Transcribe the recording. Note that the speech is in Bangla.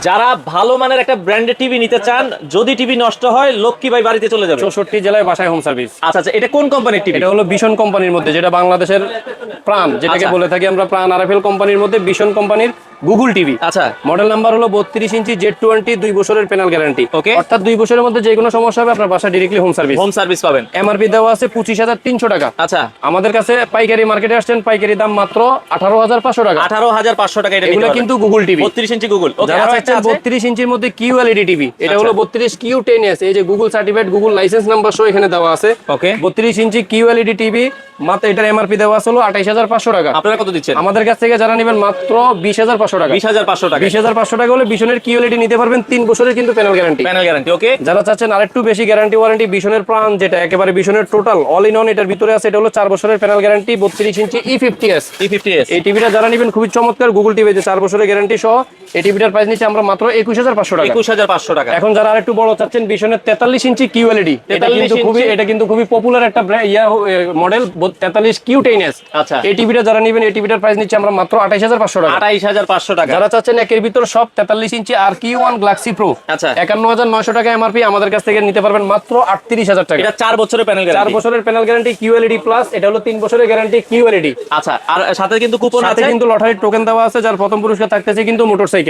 যারা ভালো মানের একটা ব্র্যান্ডেড টিভি নিতে চান, যদি টিভি নষ্ট হয় লক্ষ্মী ভাই বাড়িতে চলে যাবে। 64 জেলায় বাসায় হোম সার্ভিস। আচ্ছা আচ্ছা, এটা কোন কোম্পানির টিভি? এটা হলো ভিশন কোম্পানির মধ্যে, যেটা বাংলাদেশের প্রাণ, যেটাকে আচ্ছা। বলে থাকি আমরা প্রাণ আরএফএল কোম্পানির মধ্যে ভিশন কোম্পানির গুগল টিভি। আচ্ছা। মডেল নাম্বার হলো 32 ইঞ্চি Z20, 2 বছরের প্যানেল গ্যারান্টি। ওকে। অর্থাৎ 2 বছরের মধ্যে যে কোনো সমস্যা হবে আপনার বাসা directly home service. Home service পাবেন। এমআরপি দেওয়া আছে 25,300 টাকা। আচ্ছা। আমাদের কাছে পাইকারি মার্কেটে আসছেন, পাইকারি দাম মাত্র 18,500 টাকা। 18,500 টাকা এটা নিতে এগুলো পারবেন। কিন্তু গুগল টিভি 32 ইঞ্চি গুগল। ওকে, যারা আরো একটা চাচ্ছেন আছে 32 ইঞ্চির মধ্যে QLED টিভি, এটা আচ্ছা। হলো 32 Q10S, এই যে Google certified, Google licence number সহ এখানে দেওয়া আছে। ওকে। 32 ইঞ্চি QLED টিভি, মাত্র এটার এমআরপি দেওয়া আছে হলো 28,500 টাকা। আপনারা কত দিচ্ছেন? আমাদের কাছ থেকে যারা নেবেন মাত্র 20,500 টাকা। 20,500 টাকা। 20,500 টাকা হলে ভিশনের QLED নিতে পারবেন, 3 বছরের কিন্তু panel guarantee. Panel guarantee. Okay. যারা চাচ্ছেন আরেকটু বেশি গ্যারান্টি ওয়ারেন্টি, ভিশনের প্রাণ, যেটা একেবারে ভিশনের টোটাল অল ইন অন এটার ভিতরে আছে, এটা হলো 4 বছরের প্যানেল গ্যারান্টি, 32 ইঞ্চি E50S। E50S। এই টিভিটা যারা নেবেন খুবই চমৎকার, গুগল টিভি যে 4 বছরের গ্যারান্টি সহ। এই টিভিটার প্রাইস নিচ্ছে আমরা মাত্র 21,500 টাকা। 21,500 টাকা। এখন যারা আরেকটু বড় চাচ্ছেন, ভিশনের 43 ইঞ্চি QLED, এটা কিন্তু খুবই পপুলার একটা মডেল, 43 Q10S। আচ্ছা। এই টিভিটা যারা নেবেন, এই টিভিটার প্রাইস নিচ্ছে আমরা মাত্র 28,500 টাকা। 28,500 টাকা। যারা চাচ্ছেন একের ভিতর সব 43 ইঞ্চি আর Q1 গ্যালাক্সি প্রো, আচ্ছা। 51,900 টাকা এমআরপি, আমাদের কাছ থেকে নিতে পারবেন মাত্র 38,000 টাকা। এটা 4 বছরের প্যানেল 4 গ্যারান্টি। বছরের প্যানেল গ্যারান্টি QLED প্লাস, এটা হলো 3 বছরের গ্যারান্টি QLED। আচ্ছা, আর সাথে কিন্তু কুপন সাথে আছে। কিন্তু লটারির টোকেন দেওয়া আছে, যার প্রথম পুরস্কার থাকতেছে কিন্তু মোটরসাইকেল।